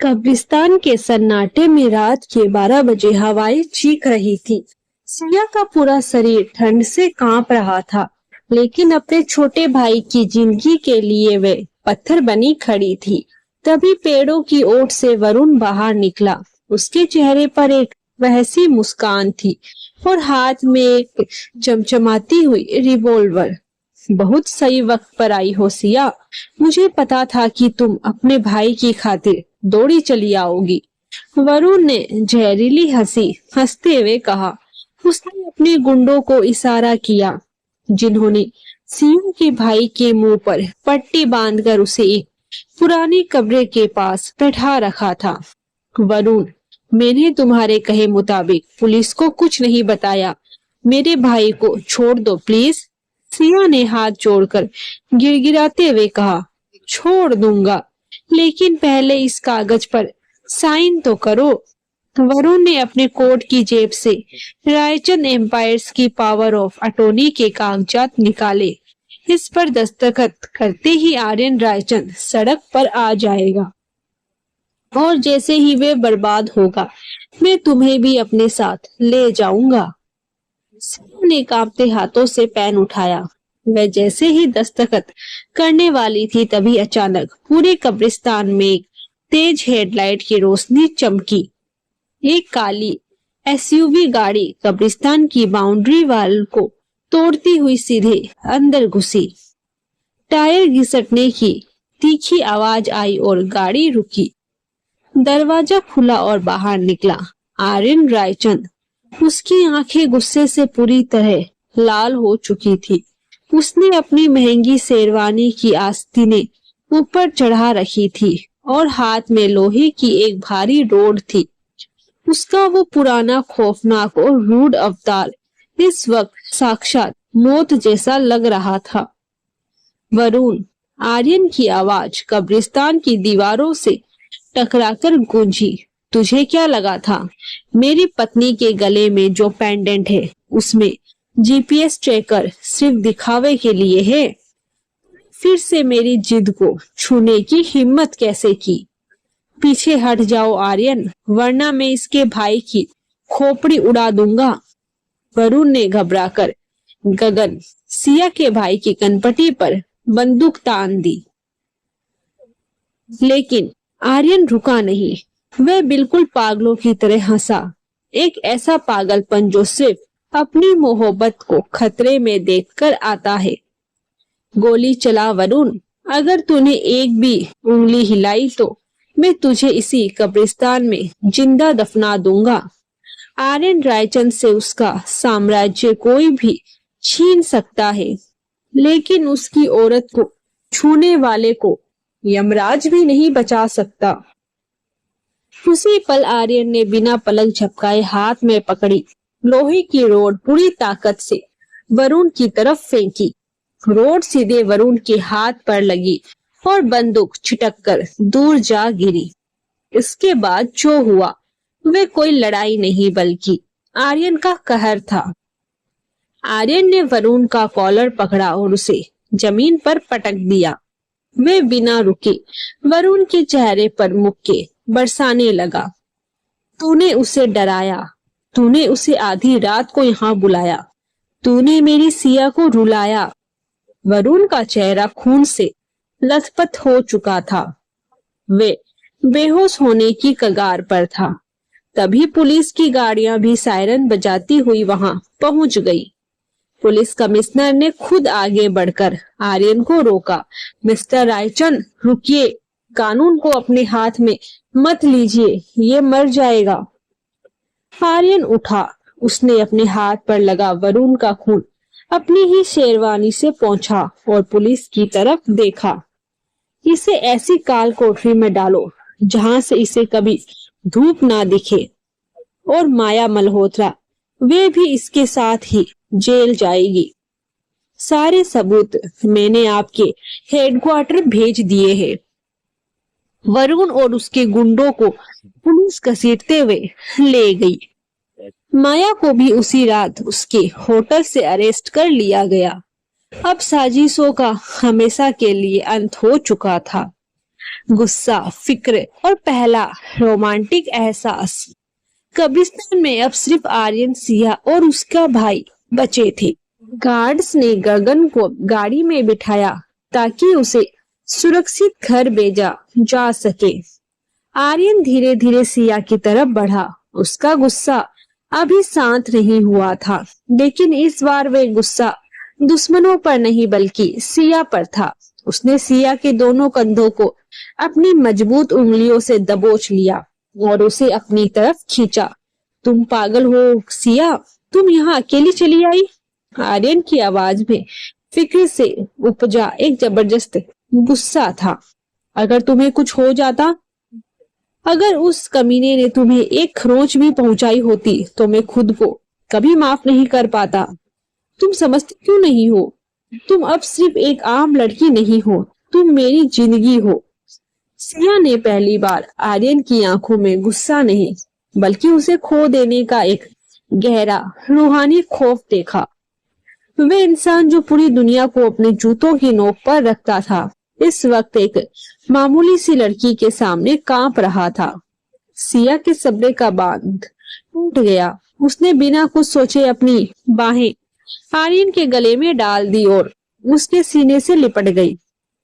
कब्रिस्तान के सन्नाटे में रात के 12 बजे हवाएं चीख रही थी। सिया का पूरा शरीर ठंड से कांप रहा था, लेकिन अपने छोटे भाई की जिंदगी के लिए वे पत्थर बनी खड़ी थी। तभी पेड़ों की ओट से वरुण बाहर निकला। उसके चेहरे पर एक वहसी मुस्कान थी और हाथ में एक चमचमाती हुई रिवॉल्वर। बहुत सही वक्त पर आई हो सिया। मुझे पता था कि तुम अपने भाई की खातिर दौड़ी चली आओगी। वरुण ने जहरीली हंसी हंसते हुए कहा। उसने अपने गुंडों को इशारा किया, जिन्होंने सिया के भाई के मुंह पर पट्टी बांधकर उसे एक पुरानी कब्र के पास बैठा रखा था। वरुण, मैंने तुम्हारे कहे मुताबिक पुलिस को कुछ नहीं बताया। मेरे भाई को छोड़ दो प्लीज। सिया ने हाथ जोड़कर गिड़गिड़ाते हुए कहा। छोड़ दूंगा, लेकिन पहले इस कागज पर साइन तो करो। वरुण ने अपने कोट की जेब से रायचंद एम्पायर्स की पावर ऑफ अटॉर्नी के कागजात निकाले। इस पर दस्तखत करते ही आर्यन रायचंद सड़क पर आ जाएगा और जैसे ही वे बर्बाद होगा, मैं तुम्हें भी अपने साथ ले जाऊंगा। सिया ने कांपते हाथों से पेन उठाया। वह जैसे ही दस्तखत करने वाली थी, तभी अचानक पूरे कब्रिस्तान में एक तेज हेडलाइट की रोशनी चमकी। एक काली एसयूवी गाड़ी कब्रिस्तान की बाउंड्री वाल को तोड़ती हुई सीधे अंदर घुसी। टायर घिसटने की तीखी आवाज आई और गाड़ी रुकी। दरवाजा खुला और बाहर निकला आर्यन रायचंद। उसकी आंखें गुस्से से पूरी तरह लाल हो चुकी थी। उसने अपनी महंगी शेरवानी की आस्तीनें ऊपर चढ़ा रखी थी और हाथ में लोहे की एक भारी रोड थी। उसका वो पुराना, खौफनाक और रूड अवतार इस वक्त साक्षात मौत जैसा लग रहा था। वरुण, आर्यन की आवाज कब्रिस्तान की दीवारों से टकराकर गूंजी। तुझे क्या लगा था मेरी पत्नी के गले में जो पेंडेंट है उसमें जीपीएस ट्रैकर सिर्फ दिखावे के लिए है? फिर से मेरी जिद को छूने की हिम्मत कैसे की? पीछे हट जाओ आर्यन, वरना मैं इसके भाई की खोपड़ी उड़ा दूंगा। वरुण ने घबराकर गगन सिया के भाई की कनपटी पर बंदूक तान दी, लेकिन आर्यन रुका नहीं। वह बिल्कुल पागलों की तरह हंसा, एक ऐसा पागलपन जो सिर्फ अपनी मोहब्बत को खतरे में देखकर आता है। गोली चला वरुण, अगर तूने एक भी उंगली हिलाई तो मैं तुझे इसी कब्रिस्तान में जिंदा दफना दूंगा। आर्यन रायचंद से उसका साम्राज्य कोई भी छीन सकता है, लेकिन उसकी औरत को छूने वाले को यमराज भी नहीं बचा सकता। उसी पल आर्यन ने बिना पलक झपकाए हाथ में पकड़ी लोहे की रोड पूरी ताकत से वरुण की तरफ फेंकी। रोड सीधे वरुण के हाथ पर लगी और बंदूक छिटककर दूर जा गिरी। इसके बाद जो हुआ वह कोई लड़ाई नहीं बल्कि आर्यन का कहर था। आर्यन ने वरुण का कॉलर पकड़ा और उसे जमीन पर पटक दिया। वे बिना रुके वरुण के चेहरे पर मुक्के बरसाने लगा। तूने उसे डराया, तूने उसे आधी रात को यहाँ बुलाया, तूने मेरी सिया को रुलाया। वरुण का चेहरा खून से लथपथ हो चुका था। वे बेहोश होने की कगार पर था। तभी पुलिस की गाड़ियां भी सायरन बजाती हुई वहां पहुंच गई। पुलिस कमिश्नर ने खुद आगे बढ़कर आर्यन को रोका। मिस्टर रायचंद, रुकिए, कानून को अपने हाथ में मत लीजिए, ये मर जाएगा। आर्यन उठा। उसने अपने हाथ पर लगा वरुण का खून अपनी ही शेरवानी से पोंछा और पुलिस की तरफ देखा। इसे ऐसी काल कोठरी में डालो जहां से इसे कभी धूप ना दिखे, और माया मल्होत्रा वे भी इसके साथ ही जेल जाएगी। सारे सबूत मैंने आपके हेडक्वार्टर भेज दिए हैं। वरुण और उसके गुंडों को पुलिस घसीटते हुए ले गई। माया को भी उसी रात उसके होटल से अरेस्ट कर लिया गया। अब साजिशों का हमेशा के लिए अंत हो चुका था। गुस्सा, फिक्र और पहला रोमांटिक एहसास। कब्रिस्तान में अब सिर्फ आर्यन, सिया और उसका भाई बचे थे। गार्ड्स ने गगन को गाड़ी में बिठाया ताकि उसे सुरक्षित घर भेजा जा सके। आर्यन धीरे धीरे सिया की तरफ बढ़ा। उसका गुस्सा अभी शांत नहीं हुआ था, लेकिन इस बार वे गुस्सा दुश्मनों पर नहीं बल्कि सिया पर था। उसने सिया के दोनों कंधों को अपनी मजबूत उंगलियों से दबोच लिया और उसे अपनी तरफ खींचा। तुम पागल हो सिया, तुम यहाँ अकेली चली आई? आर्यन की आवाज में फिक्र से उपजा एक जबरदस्त गुस्सा था। अगर तुम्हें कुछ हो जाता, अगर उस कमीने ने तुम्हें एक खरोंच भी पहुंचाई होती तो मैं खुद को कभी माफ नहीं कर पाता। तुम समझती क्यों नहीं हो? तुम अब सिर्फ एक आम लड़की नहीं हो, तुम मेरी जिंदगी हो। सिया ने पहली बार आर्यन की आंखों में गुस्सा नहीं बल्कि उसे खो देने का एक गहरा रूहानी खौफ देखा। वह इंसान जो पूरी दुनिया को अपने जूतों की नोक पर रखता था, इस वक्त एक मामूली सी लड़की के सामने कांप रहा था। सिया के सब्र का बांध टूट गया। उसने बिना कुछ सोचे अपनी बाहें आर्यन के गले में डाल दी और उसके सीने से लिपट गई।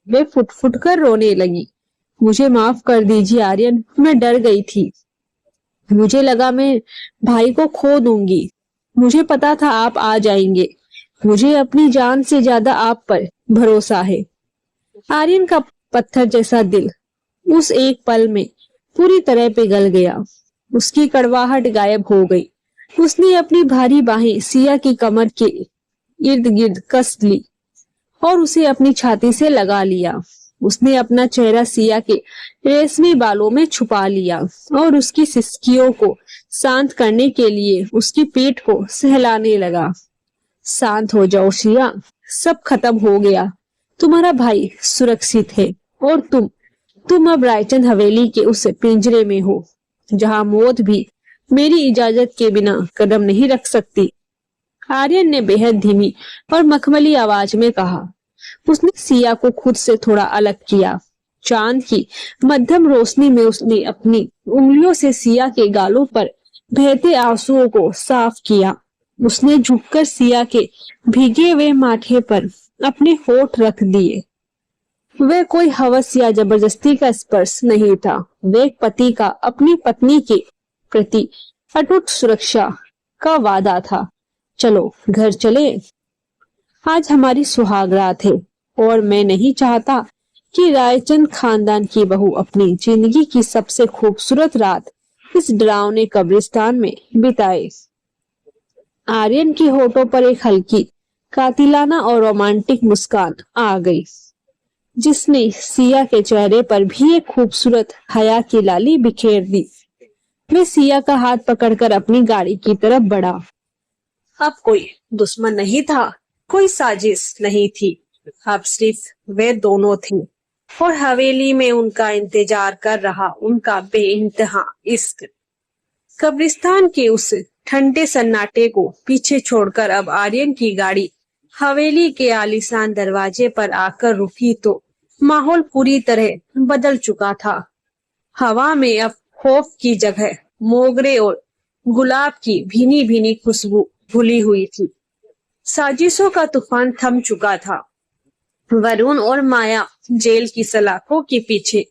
वे फुट फुट कर रोने लगी। मुझे माफ कर दीजिए आर्यन, मैं डर गई थी। मुझे लगा मैं भाई को खो दूंगी। मुझे पता था आप आ जाएंगे। मुझे अपनी जान से ज्यादा आप पर भरोसा है। आर्यन का पत्थर जैसा दिल उस एक पल में पूरी तरह पिघल गया। उसकी कड़वाहट गायब हो गई। उसने अपनी भारी बाहें सिया की कमर के इर्द गिर्द कस ली और उसे अपनी छाती से लगा लिया। उसने अपना चेहरा सिया के रेशमी बालों में छुपा लिया और उसकी सिसकियों को शांत करने के लिए उसकी पीठ को सहलाने लगा। शांत हो जाओ सिया, सब खत्म हो गया। तुम्हारा भाई सुरक्षित है और तुम अब रायचंद हवेली के उस पिंजरे में हो जहां मौत भी मेरी इजाजत के बिना कदम नहीं रख सकती। आर्यन ने बेहद धीमी और मखमली आवाज में कहा। उसने सिया को खुद से थोड़ा अलग किया। चांद की मध्यम रोशनी में उसने अपनी उंगलियों से सिया के गालों पर बहते आंसुओं को साफ किया। उसने झुककर सिया के भीगे हुए माथे पर अपने होठ रख दिए। वह कोई हवस या जबरदस्ती का स्पर्श नहीं था। वह एक पति का अपनी पत्नी के प्रति अटूट सुरक्षा का वादा था। चलो घर चले, आज हमारी सुहागरात है और मैं नहीं चाहता कि रायचंद खानदान की बहू अपनी जिंदगी की सबसे खूबसूरत रात इस डरावने कब्रिस्तान में बिताए। आर्यन के होठों पर एक हल्की कातिलाना और रोमांटिक मुस्कान आ गई, जिसने सिया के चेहरे पर भी एक खूबसूरत हया की लाली बिखेर दी। वह सिया का हाथ पकड़कर अपनी गाड़ी की तरफ बढ़ा। अब कोई दुश्मन नहीं था, कोई साजिश नहीं थी। अब सिर्फ वे दोनों थे और हवेली में उनका इंतजार कर रहा उनका बेइंतहा इश्क। कब्रिस्तान के उस ठंडे सन्नाटे को पीछे छोड़कर अब आर्यन की गाड़ी हवेली के आलीशान दरवाजे पर आकर रुकी तो माहौल पूरी तरह बदल चुका था। हवा में अब खौफ की जगह मोगरे और गुलाब की भीनी भीनी खुशबू घुली हुई थी। साजिशों का तूफान थम चुका था। वरुण और माया जेल की सलाखों के पीछे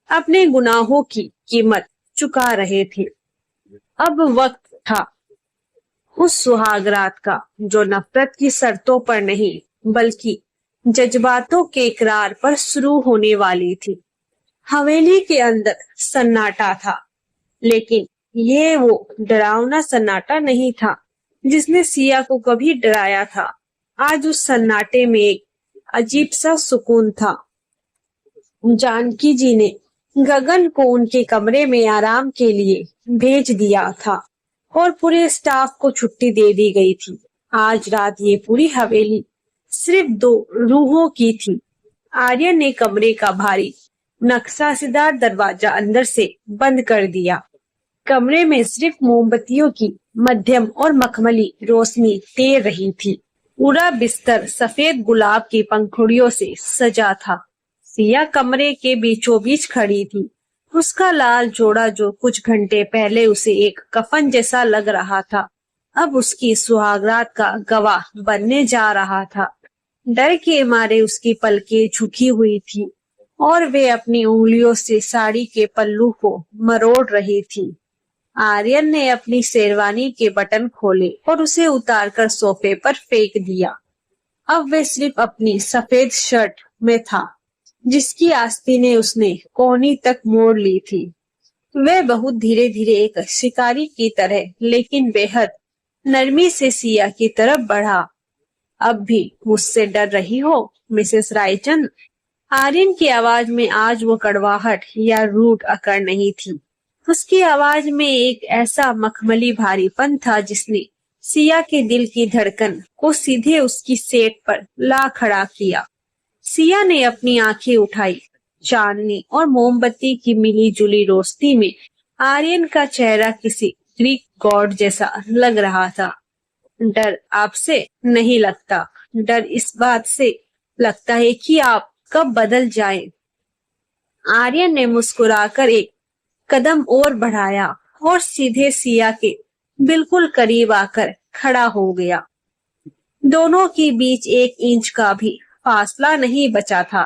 अपने गुनाहों की कीमत चुका रहे थे। अब वक्त था उस सुहागरात का जो नफरत की शर्तों पर नहीं बल्कि जज्बातों के इकरार पर शुरू होने वाली थी। हवेली के अंदर सन्नाटा था, लेकिन ये वो डरावना सन्नाटा नहीं था जिसने सिया को कभी डराया था। आज उस सन्नाटे में एक अजीब सा सुकून था। जानकी जी ने गगन को उनके कमरे में आराम के लिए भेज दिया था और पूरे स्टाफ को छुट्टी दे दी गई थी। आज रात ये पूरी हवेली सिर्फ दो रूहों की थी। आर्यन ने कमरे का भारी नक्शासीदार दरवाजा अंदर से बंद कर दिया। कमरे में सिर्फ मोमबत्तियों की मध्यम और मखमली रोशनी तैर रही थी। पूरा बिस्तर सफेद गुलाब की पंखुड़ियों से सजा था। सिया कमरे के बीचों बीच खड़ी थी। उसका लाल जोड़ा जो कुछ घंटे पहले उसे एक कफन जैसा लग रहा था, अब उसकी सुहागरात का गवाह बनने जा रहा था। डर के मारे उसकी पलकें झुकी हुई थी और वे अपनी उंगलियों से साड़ी के पल्लू को मरोड़ रही थी। आर्यन ने अपनी शेरवानी के बटन खोले और उसे उतारकर सोफे पर फेंक दिया। अब वे सिर्फ अपनी सफेद शर्ट में था, जिसकी आस्तीनें ने उसने कोहनी तक मोड़ ली थी। वह बहुत धीरे धीरे एक शिकारी की तरह लेकिन बेहद नरमी से सिया की तरफ बढ़ा। अब भी मुझसे डर रही हो, मिसेस रायचंद? आर्यन की आवाज में आज वो कड़वाहट या रूठ अकड़ नहीं थी। उसकी आवाज में एक ऐसा मखमली भारीपन था जिसने सिया के दिल की धड़कन को सीधे उसकी सेट पर ला खड़ा किया। सिया ने अपनी आंखें उठाई। चांदनी और मोमबत्ती की मिली जुली रोशनी में आर्यन का चेहरा किसी ग्रीक गॉड जैसा लग रहा था। डर आपसे नहीं लगता, डर इस बात से लगता है कि आप कब बदल जाएं। आर्यन ने मुस्कुराकर एक कदम और बढ़ाया और सीधे सिया के बिल्कुल करीब आकर खड़ा हो गया। दोनों के बीच 1 इंच का भी फासला नहीं बचा था।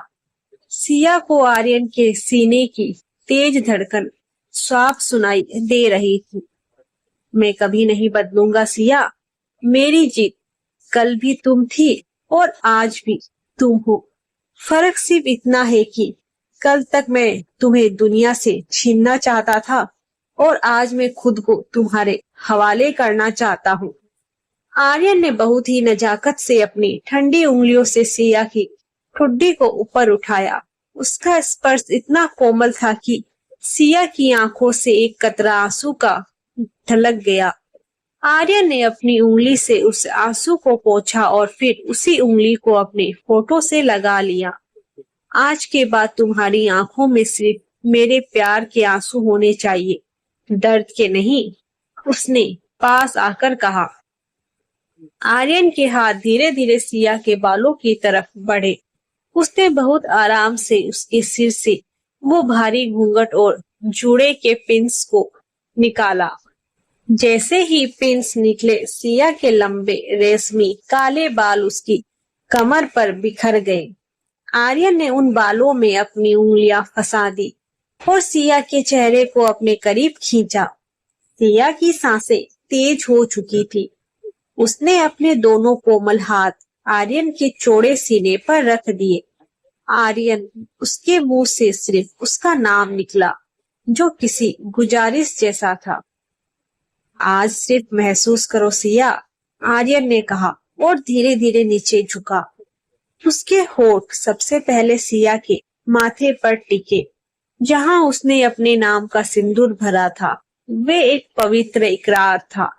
सिया को आर्यन के सीने की तेज धड़कन साफ सुनाई दे रही थी। मैं कभी नहीं बदलूंगा सिया, मेरी जीत कल भी तुम थी और आज भी तुम हो। फर्क सिर्फ इतना है कि कल तक मैं तुम्हें दुनिया से छीनना चाहता था और आज मैं खुद को तुम्हारे हवाले करना चाहता हूँ। आर्यन ने बहुत ही नजाकत से अपनी ठंडी उंगलियों से सिया की ठुड्डी को ऊपर उठाया। उसका स्पर्श इतना कोमल था कि सिया की आंखों से एक कतरा आंसू का ढलक गया। आर्यन ने अपनी उंगली से उस आंसू को पोंछा और फिर उसी उंगली को अपने होठों से लगा लिया। आज के बाद तुम्हारी आंखों में सिर्फ मेरे प्यार के आंसू होने चाहिए, दर्द के नहीं, उसने पास आकर कहा। आर्यन के हाथ धीरे धीरे सिया के बालों की तरफ बढ़े। उसने बहुत आराम से उसके सिर से वो भारी घूंघट और जूड़े के पिंस को निकाला। जैसे ही पिंस निकले, सिया के लंबे रेशमी काले बाल उसकी कमर पर बिखर गए। आर्यन ने उन बालों में अपनी उंगलियां फंसा दी और सिया के चेहरे को अपने करीब खींचा। सिया की सांसें तेज हो चुकी थी। उसने अपने दोनों कोमल हाथ आर्यन के चौड़े सीने पर रख दिए। आर्यन, उसके मुंह से सिर्फ उसका नाम निकला, जो किसी गुजारिश जैसा था। आज सिर्फ महसूस करो सिया, आर्यन ने कहा और धीरे धीरे नीचे झुका। उसके होठ सबसे पहले सिया के माथे पर टिके, जहां उसने अपने नाम का सिंदूर भरा था। वे एक पवित्र इकरार था।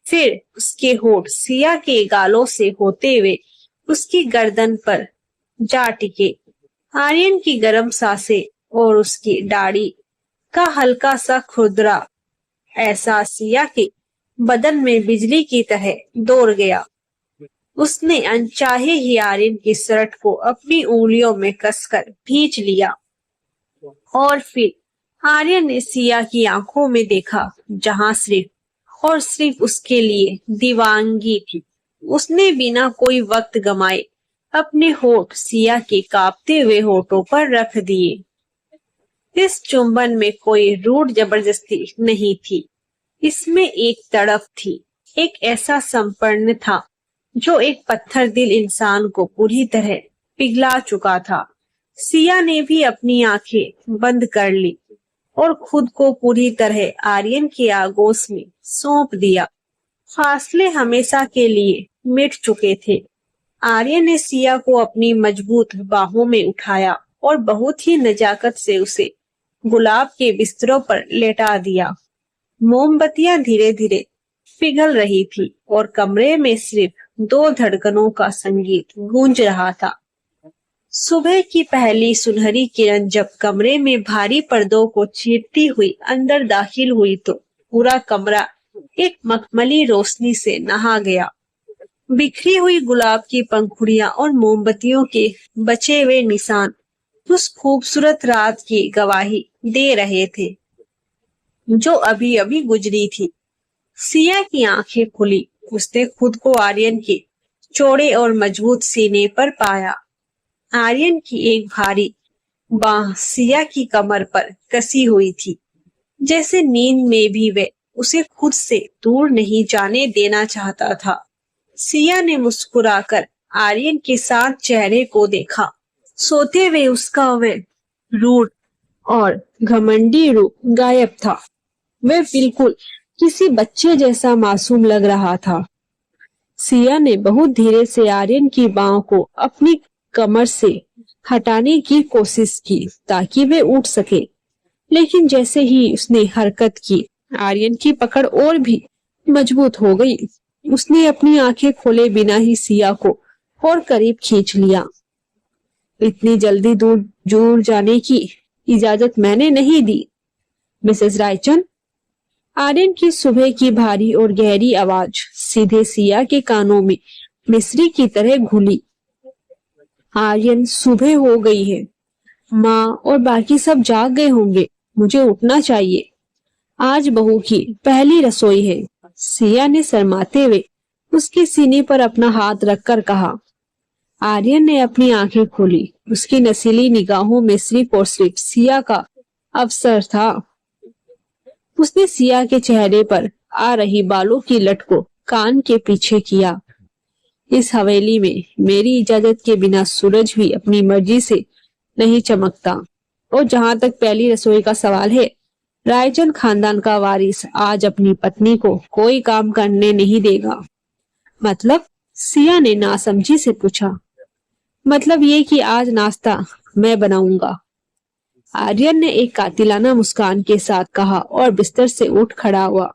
फिर उसके होठ सिया के गालों से होते हुए उसकी गर्दन पर जा टिके। आर्यन की गर्म सांसें और उसकी दाढ़ी का हल्का सा खुरदरा एहसास सिया के बदन में बिजली की तरह दौड़ गया। उसने अनचाहे ही आर्यन की शर्ट को अपनी उंगलियों में कसकर खींच लिया और फिर आर्यन ने सिया की आंखों में देखा, जहां सिर्फ और सिर्फ उसके लिए दीवानगी थी। उसने बिना कोई वक्त गमाए अपने होठ सिया के कांपते हुए होठों पर रख दिए। इस चुंबन में कोई रूठ जबरदस्ती नहीं थी, इसमें एक तड़प थी, एक ऐसा संपन्न था जो एक पत्थर दिल इंसान को पूरी तरह पिघला चुका था। सिया ने भी अपनी आंखें बंद कर ली और खुद को पूरी तरह आर्यन के आगोश में सौंप दिया। फासले हमेशा के लिए मिट चुके थे। आर्यन ने सिया को अपनी मजबूत बाहों में उठाया और बहुत ही नजाकत से उसे गुलाब के बिस्तरों पर लेटा दिया। मोमबत्तियां धीरे धीरे पिघल रही थी और कमरे में सिर्फ 2 धड़कनों का संगीत गूंज रहा था। सुबह की पहली सुनहरी किरण जब कमरे में भारी पर्दों को चीरती हुई अंदर दाखिल हुई तो पूरा कमरा एक मखमली रोशनी से नहा गया। बिखरी हुई गुलाब की पंखुड़ियां और मोमबत्तियों के बचे हुए निशान उस खूबसूरत रात की गवाही दे रहे थे जो अभी अभी गुजरी थी। सिया की आंखें खुली। उसने खुद को आर्यन के चौड़े और मजबूत सीने पर पाया। आर्यन की एक भारी बाह सिया की कमर पर कसी हुई थी, जैसे नींद में भी वे उसे खुद से दूर नहीं जाने देना चाहता था। सिया ने मुस्कुराकर आर्यन के शांत चेहरे को देखा। सोते हुए उसका वे रूड और घमंडी रूप गायब था। वह बिल्कुल किसी बच्चे जैसा मासूम लग रहा था। सिया ने बहुत धीरे से आर्यन की बाहों को अपनी कमर से हटाने की कोशिश की ताकि वे उठ सके, लेकिन जैसे ही उसने हरकत की, आर्यन की पकड़ और भी मजबूत हो गई। उसने अपनी आंखें खोले बिना ही सिया को और करीब खींच लिया। इतनी जल्दी दूर जाने की इजाजत मैंने नहीं दी, मिसेस रायचंद। आर्यन की सुबह की भारी और गहरी आवाज सीधे सिया के कानों में मिस्री की तरह घुली। आर्यन, सुबह हो गई है। माँ और बाकी सब जाग गए होंगे। मुझे उठना चाहिए। आज बहू की पहली रसोई है। सिया ने शर्माते हुए उसके सीने पर अपना हाथ रखकर कहा। आर्यन ने अपनी आंखें खोली। उसकी नसीली निगाहों में सिर्फ और सिर्फ सिया का अवसर था। उसने सिया के चेहरे पर आ रही बालों की लट को कान के पीछे किया। इस हवेली में मेरी इजाजत के बिना सूरज भी अपनी मर्जी से नहीं चमकता। और जहां तक पहली रसोई का सवाल है, रायचंद खानदान का वारिस आज अपनी पत्नी को कोई काम करने नहीं देगा। मतलब? सिया ने नासमझी से पूछा। मतलब ये कि आज नाश्ता मैं बनाऊंगा। आर्यन ने एक कातिलाना मुस्कान के साथ कहा और बिस्तर से उठ खड़ा हुआ।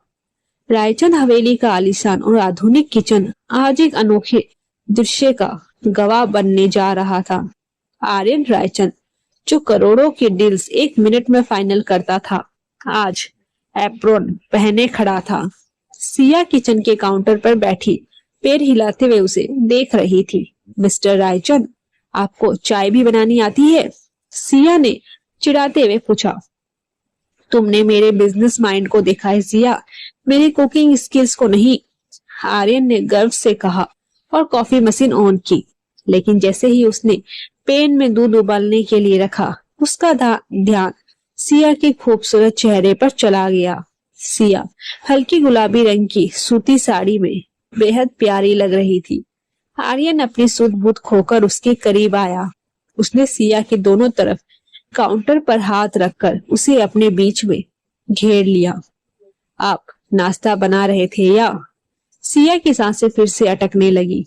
रायचंद हवेली का आलीशान और आधुनिक किचन आज एक अनोखे दृश्य का गवाह बनने जा रहा था। आर्यन रायचंद, जो करोड़ों के डील्स एक मिनट में फाइनल करता था, आज एप्रोन पहने खड़ा था। सिया किचन के काउंटर पर बैठी पैर हिलाते हुए उसे देख रही थी। मिस्टर रायचंद, आपको चाय भी बनानी आती है? सिया ने चिढ़ाते हुए पूछा। तुमने मेरे बिजनेस माइंड को देखा है सिया, मेरी कुकिंग स्किल्स को नहीं। आर्यन ने गर्व से कहा और कॉफी मशीन ऑन की। लेकिन जैसे ही उसने पैन में दूध उबालने के लिए रखा, उसका ध्यान सिया के खूबसूरत चेहरे पर चला गया। सिया हल्की गुलाबी रंग की सूती साड़ी में बेहद प्यारी लग रही थी। आर्यन अपनी सुध-बुध खोकर उसके करीब आया। उसने सिया के दोनों तरफ काउंटर पर हाथ रखकर उसे अपने बीच में घेर लिया। आप नाश्ता बना रहे थे या? सिया की सांसें फिर से अटकने लगी।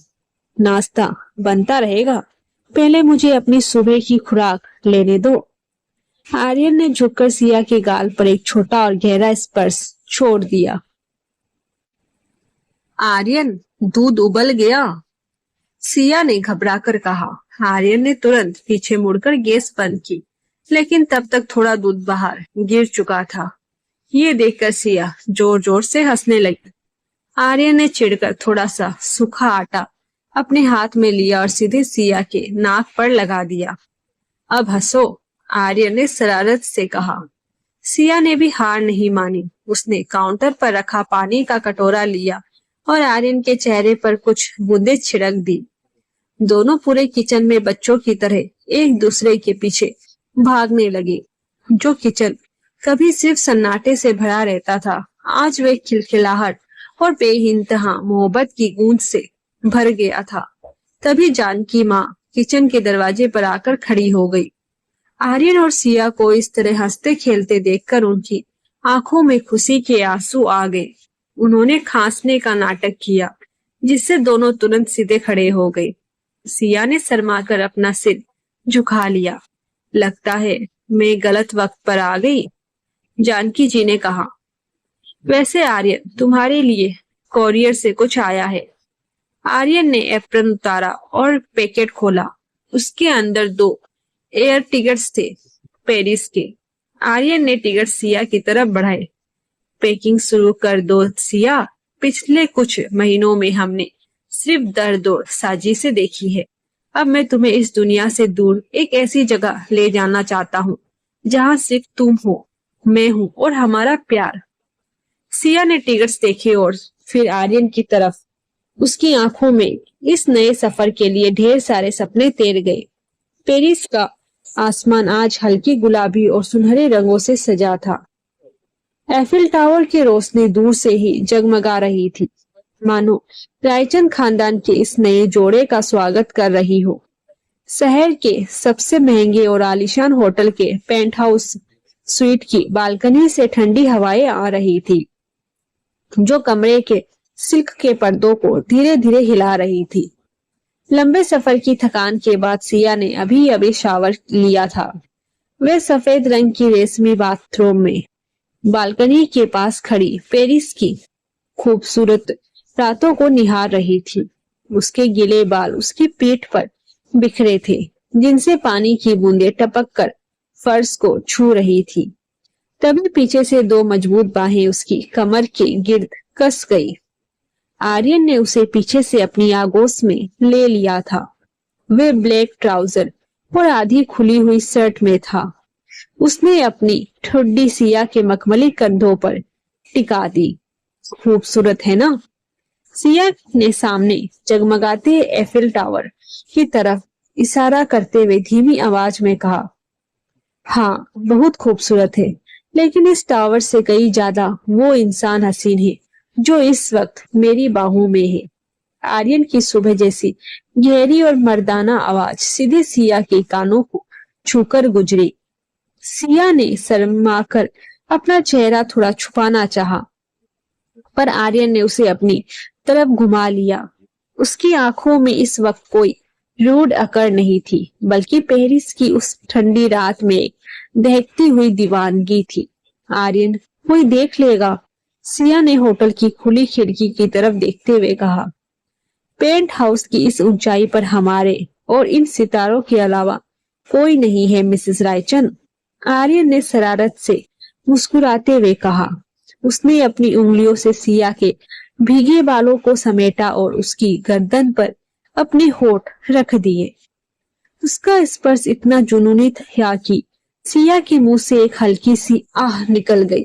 नाश्ता बनता रहेगा, पहले मुझे अपनी सुबह की खुराक लेने दो। आर्यन ने झुककर सिया के गाल पर एक छोटा और गहरा स्पर्श छोड़ दिया। आर्यन, दूध उबल गया? सिया ने घबराकर कहा। आर्यन ने तुरंत पीछे मुड़कर गैस बंद की, लेकिन तब तक थोड़ा दूध बाहर गिर चुका था। ये देखकर सिया जोर जोर से हंसने लगी। आर्यन ने चिढ़कर थोड़ा सा सूखा आटा अपने हाथ में लिया और सीधे सिया के नाक पर लगा दिया। अब हंसो, आर्यन ने शरारत से कहा। सिया ने भी हार नहीं मानी। उसने काउंटर पर रखा पानी का कटोरा लिया और आर्यन के चेहरे पर कुछ बूंदें छिड़क दी। दोनों पूरे किचन में बच्चों की तरह एक दूसरे के पीछे भागने लगे। जो किचन कभी सिर्फ सन्नाटे से भरा रहता था, आज वे खिलखिलाहट और बेइंतहा मोहब्बत की गूंज से भर गया था। तभी जानकी माँ किचन के दरवाजे पर आकर खड़ी हो गई। आर्यन और सिया को इस तरह हंसते खेलते देखकर उनकी आंखों में खुशी के आंसू आ गए। उन्होंने खांसने का नाटक किया, जिससे दोनों तुरंत सीधे खड़े हो गए। सिया ने शर्माकर अपना सिर झुका लिया। लगता है मैं गलत वक्त पर आ गई, जानकी जी ने कहा। वैसे आर्यन, तुम्हारे लिए कोरियर से कुछ आया है। आर्यन ने एप्रन उतारा और पैकेट खोला। उसके अंदर 2 एयर टिकट्स थे, पेरिस के। आर्यन ने टिकट सिया की तरफ बढ़ाए। पैकिंग शुरू कर दो सिया, पिछले कुछ महीनों में हमने सिर्फ दर्द और साजिशें देखी है। अब मैं तुम्हें इस दुनिया से दूर एक ऐसी जगह ले जाना चाहता हूँ जहाँ सिर्फ तुम हो, मैं हूँ और हमारा प्यार। सिया ने टिकट्स देखे और फिर आर्यन की तरफ। उसकी आंखों में इस नए सफर के लिए ढेर सारे सपने तैर गए। पेरिस का आसमान आज हल्की गुलाबी और सुनहरे रंगों से सजा था। एफिल टावर की रोशनी दूर से ही जगमगा रही थी, मानो रायचंद खानदान के इस नए जोड़े का स्वागत कर रही हो। शहर के सबसे महंगे और आलीशान होटल के पेंट हाउस स्वीट की बालकनी से ठंडी हवाएं आ रही थी, जो कमरे के सिल्क के पर्दों को धीरे धीरे हिला रही थी। लंबे सफर की थकान के बाद सिया ने अभी अभी शावर लिया था। वे सफेद रंग की रेशमी बाथरूम में बालकनी के पास खड़ी पेरिस की खूबसूरत रातों को निहार रही थी। उसके गीले बाल उसकी पीठ पर बिखरे थे, जिनसे पानी की बूंदें टपक कर फर्श को छू रही थी। तभी पीछे से दो मजबूत बाहें उसकी कमर के गिर्द कस गई। आर्यन ने उसे पीछे से अपनी आगोश में ले लिया था। वे ब्लैक ट्राउजर और आधी खुली हुई शर्ट में था। उसने अपनी ठुड्डी सिया के मखमली कंधों पर टिका दी। खूबसूरत है ना? सिया ने सामने जगमगाते एफिल टावर की तरफ इशारा करते हुए धीमी आवाज में कहा, हाँ, बहुत खूबसूरत है, लेकिन इस टावर से कई ज्यादा वो इंसान हसीन है जो इस वक्त मेरी बाहों में है। आर्यन की सुबह जैसी गहरी और मर्दाना आवाज सीधे सिया के कानों को छूकर गुजरी। सिया ने शर्माकर अपना चेहरा थोड़ा छुपाना चाहा, पर आर्यन ने उसे अपनी तरफ घुमा लिया। उसकी आंखों में इस वक्त कोई रूड अकड़ नहीं थी, बल्कि पेरिस की उस ठंडी रात में एक दहकती हुई दीवानगी थी। आर्यन, कोई देख लेगा, सिया ने होटल की खुली खिड़की की तरफ देखते हुए कहा। पेंट हाउस की इस ऊंचाई पर हमारे और इन सितारों के अलावा कोई नहीं है मिसेस रायचंद, आर्यन ने शरारत से मुस्कुराते हुए कहा। उसने अपनी उंगलियों से सिया के भीगे बालों को समेटा और उसकी गर्दन पर अपने होठ रख दिए। उसका स्पर्श इतना जुनूनी था कि सिया के मुंह से एक हल्की सी आह निकल गई।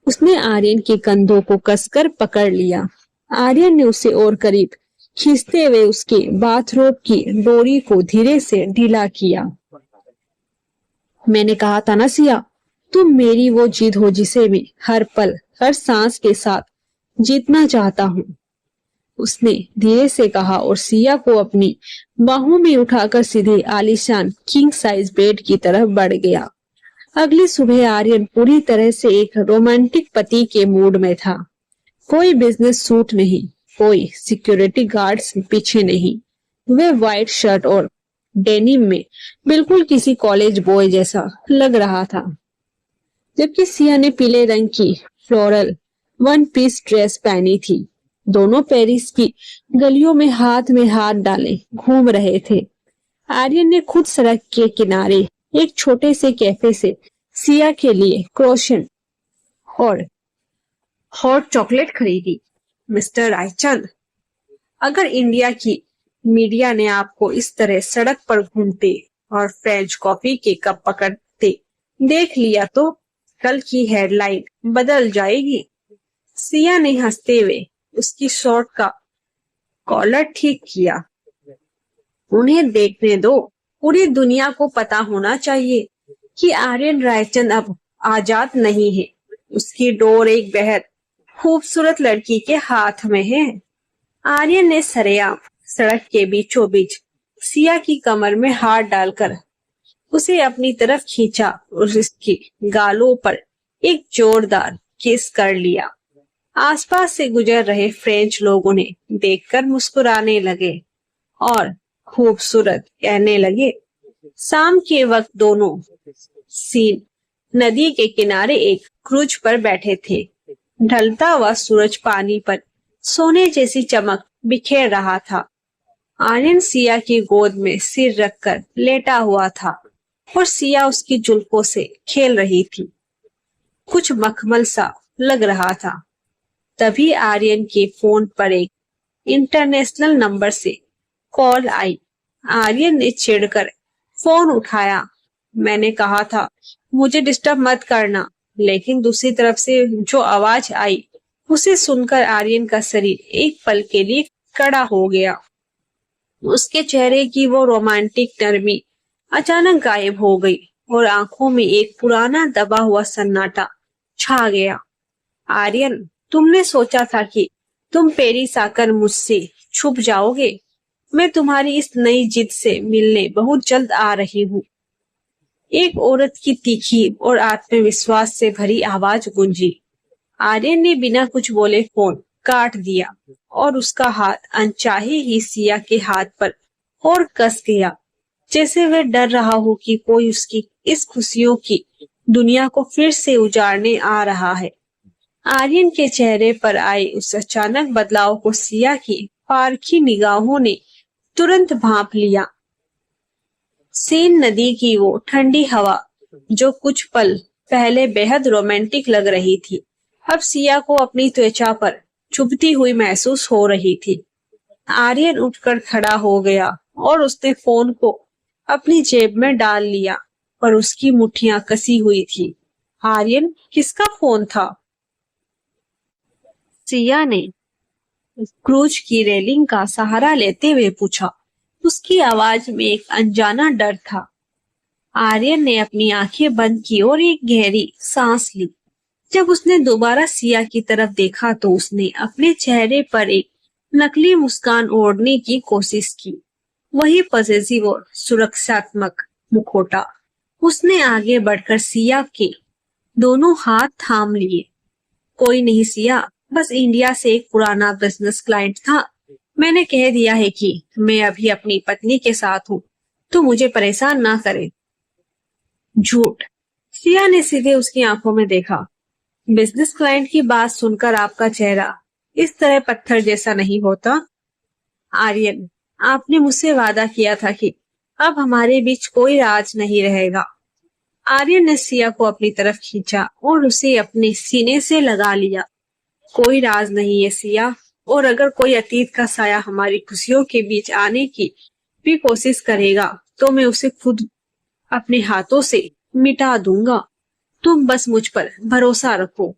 उसने आर्यन के कंधों को कसकर पकड़ लिया। आर्यन ने उसे और करीब खींचते हुए उसके बाथरोब की डोरी को धीरे से ढीला किया। मैंने कहा था ना सिया, तुम मेरी वो जीत हो जिसे मैं हर पल हर सांस के साथ जीतना चाहता हूँ, उसने धीरे से कहा और सिया को अपनी बाहों में उठाकर सीधे आलीशान किंग साइज बेड की तरफ बढ़ गया। अगली सुबह आर्यन पूरी तरह से एक रोमांटिक पति के मूड में था। कोई बिजनेस सूट नहीं, कोई सिक्योरिटी गार्ड्स पीछे नहीं। वे व्हाइट शर्ट और डेनिम में बिल्कुल किसी कॉलेज बॉय जैसा लग रहा था, जबकि सिया ने पीले रंग की फ्लोरल वन पीस ड्रेस पहनी थी। दोनों पेरिस की गलियों में हाथ डाले घूम रहे थे। आर्यन ने खुद सड़क के किनारे एक छोटे से कैफे से सिया के लिए क्रोशन और हॉट चॉकलेट खरीदी। मिस्टर रायचंद, अगर इंडिया की मीडिया ने आपको इस तरह सड़क पर घूमते और फ्रेंच कॉफी के कप पकड़ते देख लिया तो कल की हेडलाइन बदल जाएगी। सिया ने हंसते हुए उसकी शॉर्ट का कॉलर ठीक किया। उन्हें देखने दो, पूरी दुनिया को पता होना चाहिए कि आर्यन रायचंद अब आजाद नहीं है। उसकी डोर एक बेहद खूबसूरत लड़की के हाथ में है। आर्यन ने सरेआम सड़क के बीचों बीच सिया की कमर में हाथ डालकर उसे अपनी तरफ खींचा और उसके गालों पर एक जोरदार किस कर लिया। आसपास से गुजर रहे फ्रेंच लोग उन्हें देखकर मुस्कुराने लगे और खूबसूरत कहने लगे। शाम के वक्त दोनों सीन नदी के किनारे एक क्रूज पर बैठे थे। ढलता हुआ सूरज पानी पर सोने जैसी चमक बिखेर रहा था। आर्यन सिया की गोद में सिर रखकर लेटा हुआ था और सिया उसकी जुल्फों से खेल रही थी। कुछ मखमल सा लग रहा था। तभी आर्यन के फोन पर एक इंटरनेशनल नंबर से कॉल आई। आर्यन ने चिढ़कर फोन उठाया। मैंने कहा था मुझे डिस्टर्ब मत करना, लेकिन दूसरी तरफ से जो आवाज आई उसे सुनकर आर्यन का शरीर एक पल के लिए कड़ा हो गया। उसके चेहरे की वो रोमांटिक नरमी अचानक गायब हो गई और आंखों में एक पुराना दबा हुआ सन्नाटा छा गया। आर्यन, तुमने सोचा था कि तुम पेरिस आकर मुझसे छुप जाओगे? मैं तुम्हारी इस नई जिद से मिलने बहुत जल्द आ रही हूँ। एक औरत की तीखी और आत्मविश्वास से भरी आवाज गूंजी। आर्यन ने बिना कुछ बोले फोन काट दिया और उसका हाथ अनचाहे ही सिया के हाथ पर और कस गया, जैसे वह डर रहा हो कि कोई उसकी इस खुशियों की दुनिया को फिर से उजाड़ने आ रहा है। आर्यन के चेहरे पर आए उस अचानक बदलाव को सिया की पारखी निगाहों ने तुरंत भांप लिया। सेन नदी की वो ठंडी हवा जो कुछ पल पहले बेहद रोमांटिक लग रही थी, अब सिया को अपनी त्वचा पर चुभती हुई महसूस हो रही थी। आर्यन उठकर खड़ा हो गया और उसने फोन को अपनी जेब में डाल लिया, पर उसकी मुट्ठियां कसी हुई थी। आर्यन, किसका फोन था? सिया ने क्रूज की रेलिंग का सहारा लेते हुए पूछा। उसकी आवाज में एक अनजाना डर था। आर्यन ने अपनी आंखें बंद की और एक गहरी सांस ली। जब उसने दोबारा सिया की तरफ देखा तो उसने अपने चेहरे पर एक नकली मुस्कान ओढ़ने की कोशिश की, वही पॉजिटिव और सुरक्षात्मक मुखौटा। उसने आगे बढ़कर सिया के दोनों हाथ थाम लिए। कोई नहीं सिया, बस इंडिया से एक पुराना बिजनेस क्लाइंट था। मैंने कह दिया है कि मैं अभी अपनी पत्नी के साथ हूँ, तो मुझे परेशान ना करे। झूठ। सिया ने सीधे उसकी आंखों में देखा। बिजनेस क्लाइंट की बात सुनकर आपका चेहरा इस तरह पत्थर जैसा नहीं होता। आर्यन, आपने मुझसे वादा किया था कि अब हमारे बीच कोई राज नहीं रहेगा। आर्यन ने सिया को अपनी तरफ खींचा और उसे अपने सीने से लगा लिया। कोई राज नहीं है सिया, और अगर कोई अतीत का साया हमारी खुशियों के बीच आने की भी कोशिश करेगा तो मैं उसे खुद अपने हाथों से मिटा दूंगा। तुम बस मुझ पर भरोसा रखो।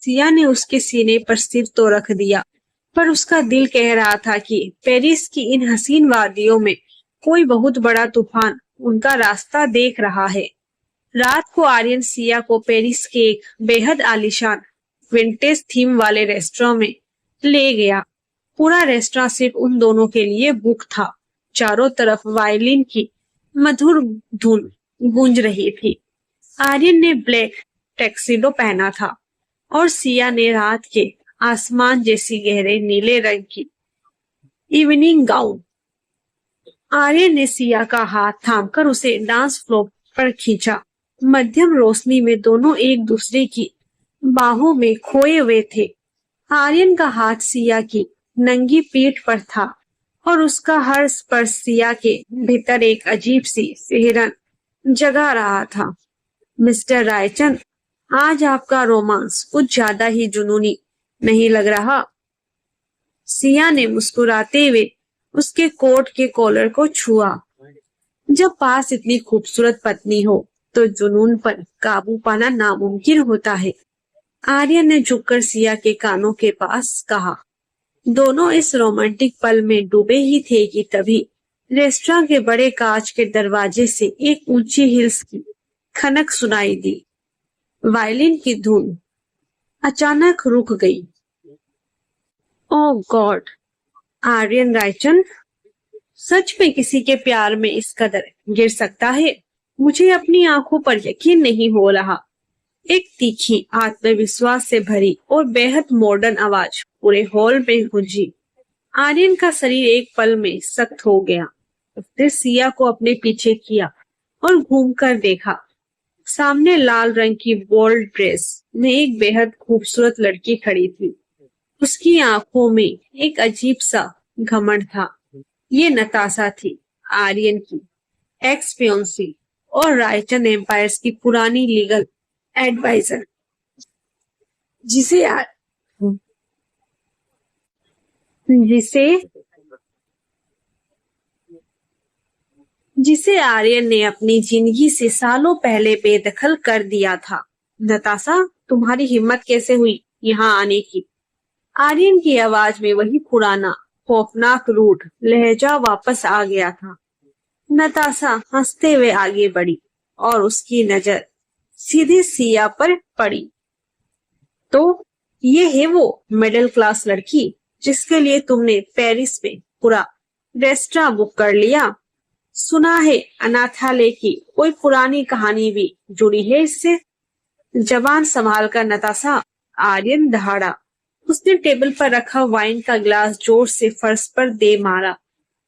सिया ने उसके सीने पर सिर तो रख दिया, पर उसका दिल कह रहा था कि पेरिस की इन हसीन वादियों में कोई बहुत बड़ा तूफान उनका रास्ता देख रहा है। रात को आर्यन सिया को पेरिस के एक बेहद आलीशान विंटेज थीम वाले रेस्टोरेंट में ले गया। पूरा रेस्टोरेंट सिर्फ उन दोनों के लिए बुक था। चारों तरफ वायलिन की मधुर धुन गूंज रही थी। आर्यन ने ब्लैक टैक्सीडो पहना था और सिया ने रात के आसमान जैसी गहरे नीले रंग की इवनिंग गाउन। आर्यन ने सिया का हाथ थामकर उसे डांस फ्लोर पर खींचा। मध्यम रोशनी में दोनों एक दूसरे की बाहों में खोए हुए थे। आर्यन का हाथ सिया की नंगी पीठ पर था और उसका हर स्पर्श सिया के भीतर एक अजीब सी सिहरन जगा रहा था। मिस्टर रायचंद, आज आपका रोमांस कुछ ज्यादा ही जुनूनी नहीं लग रहा? सिया ने मुस्कुराते हुए उसके कोट के कॉलर को छुआ। जब पास इतनी खूबसूरत पत्नी हो तो जुनून पर काबू पाना नामुमकिन होता है। आर्यन ने झुककर सिया के कानों के पास कहा। दोनों इस रोमांटिक पल में डूबे ही थे कि तभी रेस्टोरेंट के बड़े कांच के दरवाजे से एक ऊंची हिल्स की खनक सुनाई दी। वायलिन की धुन अचानक रुक गई। ओह गॉड! आर्यन रायचंद सच में किसी के प्यार में इस कदर गिर सकता है? मुझे अपनी आंखों पर यकीन नहीं हो रहा। एक तीखी आत्मविश्वास से भरी और बेहद मॉडर्न आवाज पूरे हॉल में गूंजी। आर्यन का शरीर एक पल में सख्त हो गया। उसने सिया को अपने पीछे किया और घूमकर देखा। सामने लाल रंग की बोल्ड ड्रेस में एक बेहद खूबसूरत लड़की खड़ी थी। उसकी आंखों में एक अजीब सा घमंड था। ये नताशा थी, आर्यन की एक्स फियोंसी और रायचंद एम्पायर्स की पुरानी लीगल एडवाइजर, जिसे जिसे जिसे आर्यन ने अपनी जिंदगी से सालों पहले बेदखल कर दिया था। नताशा, तुम्हारी हिम्मत कैसे हुई यहाँ आने की? आर्यन की आवाज में वही पुराना खौफनाक रूठ लहजा वापस आ गया था। नताशा हंसते हुए आगे बढ़ी और उसकी नजर सीधे सिया पर पड़ी। तो ये है वो मिडिल क्लास लड़की जिसके लिए तुमने पेरिस में पूरा रेस्टोरेंट बुक कर लिया। सुना है अनाथालय की कोई पुरानी कहानी भी जुड़ी है इससे। जबान संभाल कर नताशा, आर्यन दहाड़ा। उसने टेबल पर रखा वाइन का ग्लास जोर से फर्श पर दे मारा,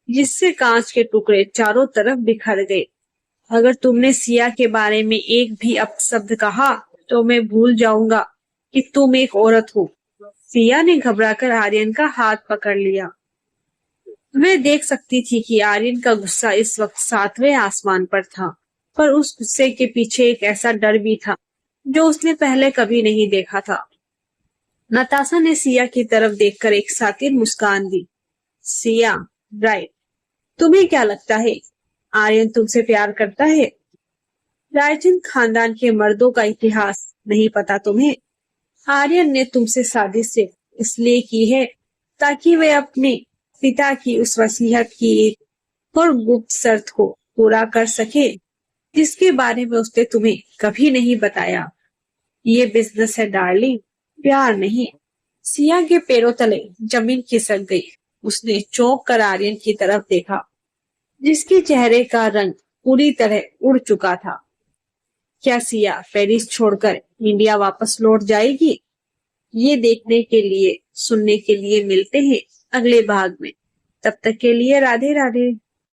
जिससे कांच के टुकड़े चारों तरफ बिखर गए। अगर तुमने सिया के बारे में एक भी अपशब्द कहा तो मैं भूल जाऊंगा कि तुम एक औरत हो। सिया ने घबराकर आर्यन का हाथ पकड़ लिया। मैं देख सकती थी कि आर्यन का गुस्सा इस वक्त 7वें आसमान पर था, पर उस गुस्से के पीछे एक ऐसा डर भी था जो उसने पहले कभी नहीं देखा था। नताशा ने सिया की तरफ देखकर एक सातिर मुस्कान दी। सिया, राइट, तुम्हें क्या लगता है आर्यन तुमसे प्यार करता है? रायचंद खानदान के मर्दों का इतिहास नहीं पता तुम्हें? आर्यन ने तुमसे शादी सिर्फ इसलिए की है ताकि वे अपने पिता की उस वसीयत की एक और गुप्त शर्त को पूरा कर सके, जिसके बारे में उसने तुम्हें कभी नहीं बताया। ये बिजनेस है डार्लिंग, प्यार नहीं। सिया के पैरों तले जमीन खिसक गई। उसने चौंक कर आर्यन की तरफ देखा, जिसके चेहरे का रंग पूरी तरह उड़ चुका था। क्या सिया पेरिस छोड़कर इंडिया वापस लौट जाएगी? ये देखने के लिए, सुनने के लिए मिलते हैं अगले भाग में। तब तक के लिए राधे राधे।